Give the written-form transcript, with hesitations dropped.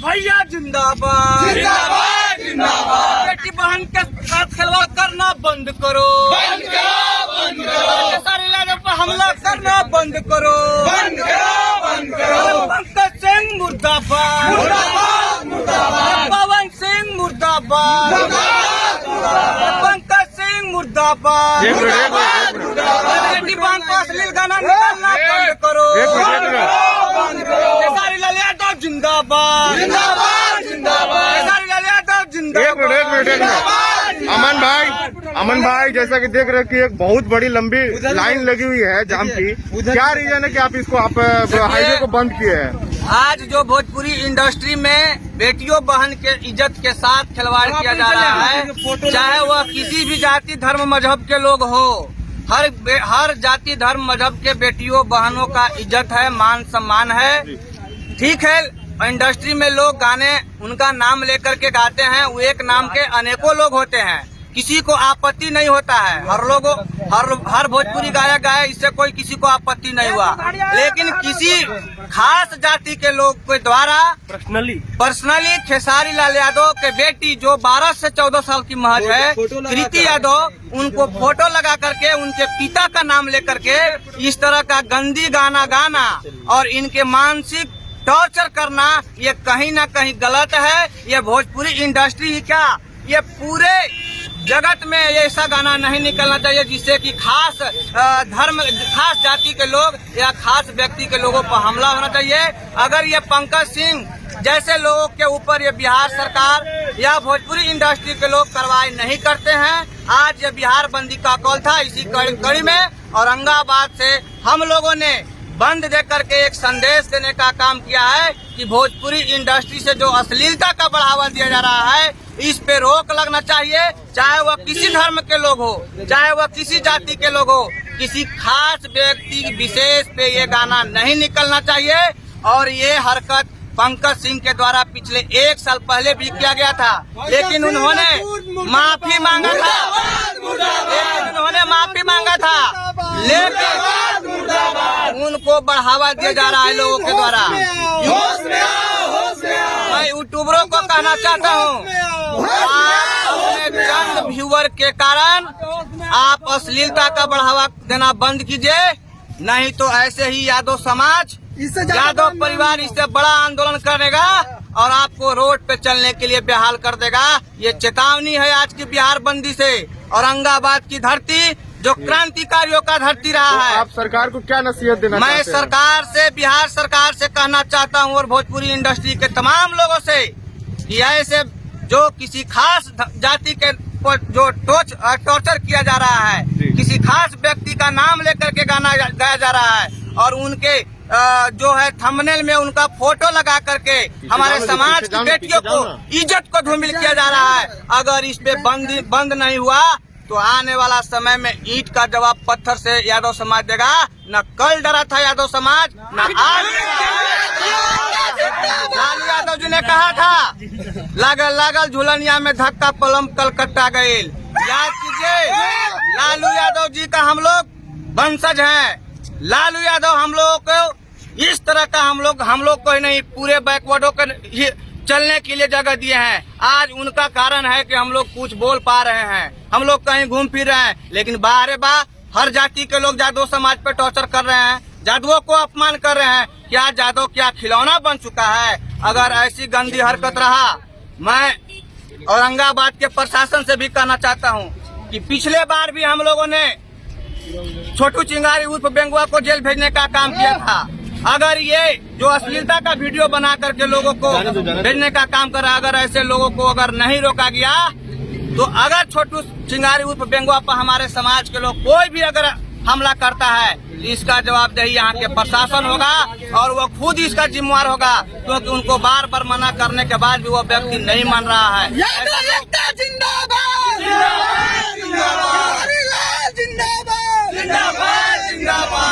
भैया जिंदाबाद जिंदाबाद जिंदाबाद। बेटी बहन के साथ खिलवाड़ करना बंद करो, बंद करो, बंद करो। सारे इलाके पर हमला करना बंद करो, बंद करो, बंद करो। पंकज सिंह मुर्दाबाद, मुर्दाबाद, मुर्दाबाद। पवन सिंह मुर्दाबाद, पंकज सिंह मुर्दाबाद। मुर्दाबाद, मुर्दाबाद। बेटी बहन को अश्लील गाना निकालना बंद करो, बंद करो। केसारी लाल यादव जिंदाबाद, जिंदाबाद, जिंदाबाद। केसारी लाल यादव जिंदाबाद। अमन भाई जैसा कि देख रहे हैं कि एक बहुत बड़ी लंबी लाइन लगी हुई है जाम की। क्या रीजन है कि आप इसको हाईवे को बंद किए हैं? आज जो भोजपुरी इंडस्ट्री में बेटियों बहन के इज्जत के साथ खिलवाड़ किया जा रहा है, चाहे वह किसी भी जाति धर्म मजहब के लोग हो, हर जाति धर्म मजहब के बेटियों बहनों का इज्जत है, मान सम्मान है। ठीक है, इंडस्ट्री में लोग गाने उनका नाम लेकर के गाते हैं, वो एक नाम के अनेकों लोग होते हैं, किसी को आपत्ति नहीं होता है। हर भोजपुरी गायक गाए, इससे कोई किसी को आपत्ति नहीं हुआ। लेकिन किसी खास जाति के लोग के द्वारा पर्सनली खेसारी लाल यादव के बेटी जो 12 से 14 साल की महज है, कृति यादव, उनको फोटो लगा करके उनके पिता का नाम लेकर के इस तरह का गंदी गाना गाना और इनके मानसिक टॉर्चर करना, ये कहीं ना कहीं गलत है। ये भोजपुरी इंडस्ट्री ही क्या, ये पूरे जगत में ऐसा गाना नहीं निकलना चाहिए जिससे कि खास जाति के लोग या खास व्यक्ति के लोगों पर हमला होना चाहिए। अगर ये पंकज सिंह जैसे लोगों के ऊपर ये बिहार सरकार या भोजपुरी इंडस्ट्री के लोग कार्रवाई नहीं करते हैं, आज ये बिहार बंदी का कॉल था। इसी कड़ी में औरंगाबाद से हम लोगों ने बंद दे करके एक संदेश देने का काम किया है कि भोजपुरी इंडस्ट्री से जो अश्लीलता का बढ़ावा दिया जा रहा है, इस पे रोक लगना चाहिए। चाहे वह किसी धर्म के लोग हो, चाहे वह किसी जाति के लोग हो, किसी खास व्यक्ति विशेष पे ये गाना नहीं निकलना चाहिए। और ये हरकत पंकज सिंह के द्वारा पिछले 1 साल पहले भी किया गया था, लेकिन उन्होंने माफी मांगा था, लेकिन उनको बढ़ावा दिया जा रहा है लोगों के द्वारा। मैं यूट्यूबरों को कहना चाहता हूँ, अपने चंद व्यूअर के कारण आप अश्लीलता का बढ़ावा देना बंद कीजिए, नहीं तो ऐसे ही यादव समाज, यादव परिवार इससे बड़ा आंदोलन करेगा और आपको रोड पे चलने के लिए बेहाल कर देगा। ये चेतावनी है आज की बिहार बंदी से। औरंगाबाद की धरती जो क्रांतिकारियों का धरती रहा है। आप सरकार को क्या नसीहत देना मैं चाहते हैं? सरकार से, बिहार सरकार से कहना चाहता हूँ और भोजपुरी इंडस्ट्री के तमाम लोगों से कि ऐसे जो किसी खास जाति के जो टॉर्चर किया जा रहा है, किसी खास व्यक्ति का नाम लेकर के गाना गाया जा रहा है और उनके जो है थंबनेल में उनका फोटो लगा करके हमारे समाज की बेटियों को इज्जत को धूमिल किया जा रहा है। अगर इस पे बंद नहीं हुआ तो आने वाला समय में ईंट का जवाब पत्थर से यादव समाज देगा। न कल डरा था यादव समाज, न आज। लालू यादव जी ने कहा था, लागल झुलनिया में धक्का पलम कलकत्ता गए। याद कीजिए, लालू यादव जी का हम लोग वंशज हैं। लालू यादव हम लोगों को इस तरह का हम लोग को ही नहीं, पूरे बैकवर्डों के चलने के लिए जगह दिए हैं। आज उनका कारण है कि हम लोग कुछ बोल पा रहे हैं, हम लोग कहीं घूम फिर रहे हैं। लेकिन बाहर हर जाति के लोग जादव समाज पे टॉर्चर कर रहे हैं, जादवों को अपमान कर रहे हैं। क्या जादव क्या खिलौना बन चुका है? अगर ऐसी गंदी हरकत रहा, मैं औरंगाबाद के प्रशासन से भी कहना चाहता हूँ कि पिछले बार भी हम लोगों ने छोटू चिंगारी उर्फ बेंगुआ को जेल भेजने का काम किया था। अगर ये जो अश्लीलता का वीडियो बना करके लोगों को भेजने का काम कर रहा, अगर ऐसे लोगों को अगर नहीं रोका गया तो अगर छोटू चिंगारी उर्फ बेंगुआ पर हमारे समाज के लोग कोई भी अगर हमला करता है, इसका जवाबदेही यहाँ के प्रशासन होगा और वो खुद इसका जिम्मेवार होगा, क्योंकि उनको बार बार मना करने के बाद भी वो व्यक्ति नहीं मान रहा है। जिंदाबाद।